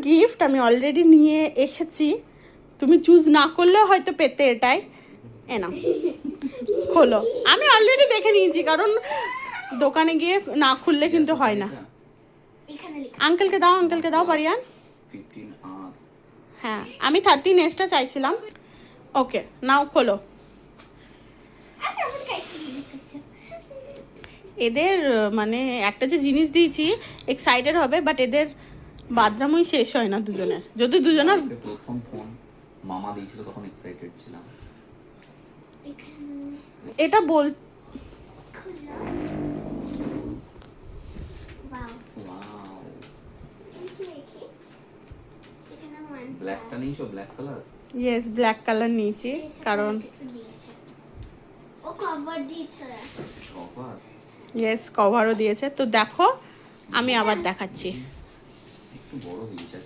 Gift আমি already নিয়ে এসেছি, তুমি চুজ না করলে হয়তো পেতে এটাই। এ নাও খোলো, আমি অলরেডি দেখে নিয়েছি, কারণ দোকানে গিয়ে না খুললে কিন্তু হয় না। আঙ্কেলকে দাও, আঙ্কেলকে দাও পারিয়ান। হ্যাঁ, আমি 13S চাইছিলাম। ওকে নাও খোলো। এদের মানে একটা যে জিনিস দিয়েছি এক্সাইটেড হবে, বাট এদের বাদরামই শেষ হয় না দুজনের, যদি দুজনের। প্রথম ফোন মামা দিয়েছিল তখন এক্সাইটেড ছিলাম। এটা বল ব্ল্যাকটা নিয়েছো, black colour? Yes, black colour নিয়েছি কারণ ও কভার দিয়েছে। কভার? ইয়েস, কভারও দিয়েছে। তো দেখো আমি আবার দেখাচ্ছি। একটু বড় হয়েছে।